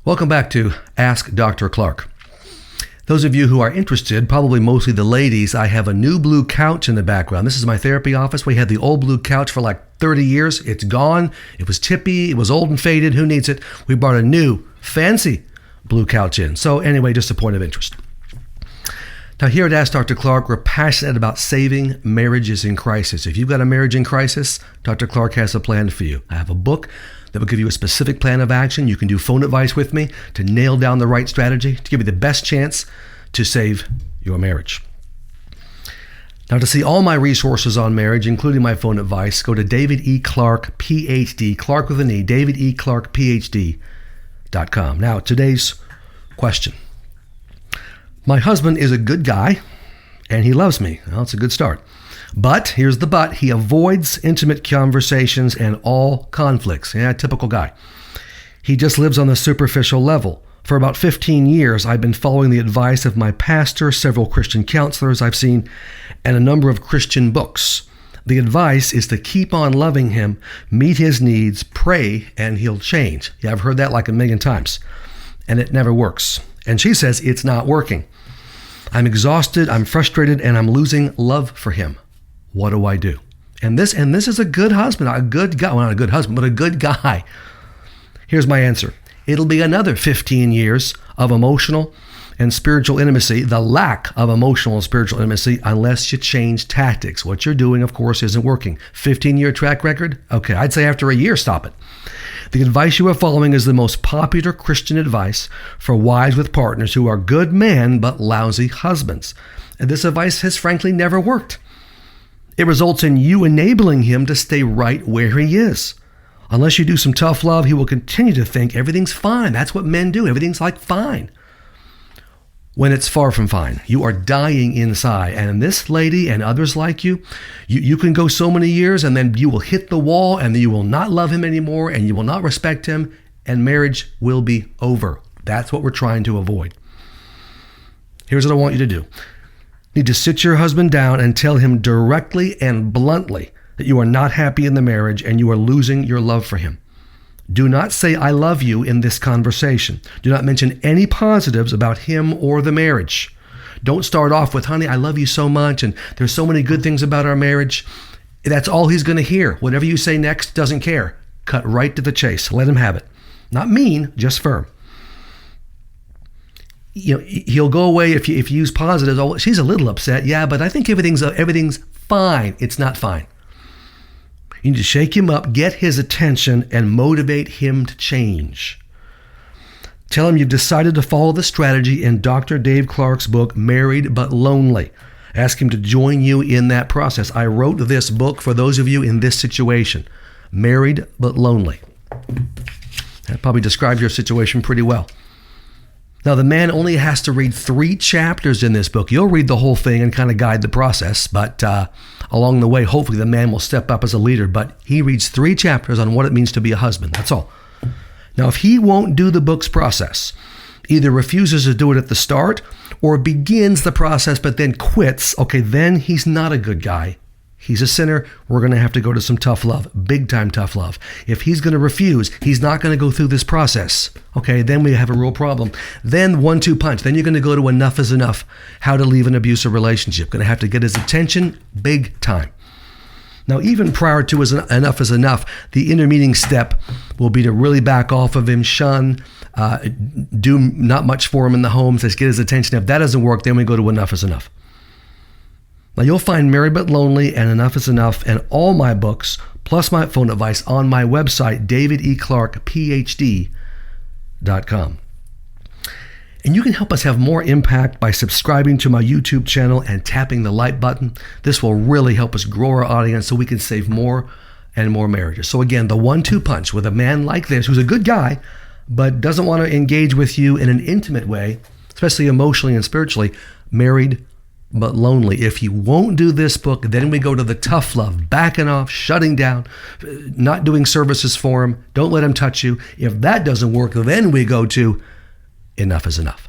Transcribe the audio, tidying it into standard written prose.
Welcome back to Ask Dr. Clarke. Those of you who are interested, probably mostly the ladies, I have a new blue couch in the background. This is my therapy office. We had the old blue couch for like 30 years. It's gone. It was tippy. It was old and faded. Who needs it? We brought a new, fancy blue couch in. So anyway, just a point of interest. Now here at Ask Dr. Clarke, we're passionate about saving marriages in crisis. If you've got a marriage in crisis, Dr. Clarke has a plan for you. I have a book that will give you a specific plan of action. You can do phone advice with me to nail down the right strategy to give you the best chance to save your marriage. Now, to see all my resources on marriage, including my phone advice, go to David E. Clarke, PhD, Clarke with an E, David E. Clarke, PhD.com. Now, today's question. My husband is a good guy, and he loves me. Well, it's a good start. But, here's the but, he avoids intimate conversations and all conflicts. Yeah, typical guy. He just lives on the superficial level. For about 15 years, I've been following the advice of my pastor, several Christian counselors I've seen, and a number of Christian books. The advice is to keep on loving him, meet his needs, pray, and he'll change. Yeah, I've heard that like a million times, and it never works. And she says it's not working. I'm exhausted, I'm frustrated, and I'm losing love for him. What do I do? And this is a good husband, a good guy. Well, not a good husband, but a good guy. Here's my answer. It'll be another 15 years of emotional and spiritual intimacy, the lack of emotional and spiritual intimacy, unless you change tactics. What you're doing, of course, isn't working. 15-year track record? Okay, I'd say after a year, stop it. The advice you are following is the most popular Christian advice for wives with partners who are good men but lousy husbands. And this advice has frankly never worked. It results in you enabling him to stay right where he is. Unless you do some tough love, he will continue to think everything's fine. That's what men do. Everything's like fine. When it's far from fine. You are dying inside. And this lady and others like you can go so many years and then you will hit the wall and you will not love him anymore and you will not respect him and marriage will be over. That's what we're trying to avoid. Here's what I want you to do. You need to sit your husband down and tell him directly and bluntly that you are not happy in the marriage and you are losing your love for him. Do not say, I love you in this conversation. Do not mention any positives about him or the marriage. Don't start off with, honey, I love you so much and there's so many good things about our marriage. That's all he's going to hear. Whatever you say next, doesn't care. Cut right to the chase. Let him have it. Not mean, just firm. You know, he'll go away if you use positives. Oh, she's a little upset. Yeah, but I think everything's fine. It's not fine. You need to shake him up, get his attention, and motivate him to change. Tell him you've decided to follow the strategy in Dr. Dave Clarke's book, Married but Lonely. Ask him to join you in that process. I wrote this book for those of you in this situation, Married but Lonely. That probably describes your situation pretty well. Now, the man only has to read 3 chapters in this book. You'll read the whole thing and kind of guide the process, but along the way, hopefully the man will step up as a leader, but he reads 3 chapters on what it means to be a husband. That's all. Now, if he won't do the book's process, either refuses to do it at the start or begins the process but then quits, okay, then he's not a good guy. He's a sinner. We're going to have to go to some tough love, big time tough love. If he's going to refuse, he's not going to go through this process. Okay, then we have a real problem. Then 1-2 punch. Then you're going to go to enough is enough. How to leave an abusive relationship. Going to have to get his attention big time. Now, even prior to his enough is enough, the intermediate step will be to really back off of him, shun, do not much for him in the home, just get his attention. If that doesn't work, then we go to enough is enough. Now, you'll find Married but Lonely and Enough is Enough and all my books, plus my phone advice on my website, davideclarkephd.com. And you can help us have more impact by subscribing to my YouTube channel and tapping the like button. This will really help us grow our audience so we can save more and more marriages. So again, the 1-2 punch with a man like this, who's a good guy, but doesn't want to engage with you in an intimate way, especially emotionally and spiritually, Married but Lonely. If you won't do this book, then we go to the tough love, backing off, shutting down, not doing services for him. Don't let him touch you. If that doesn't work, then we go to Enough is Enough.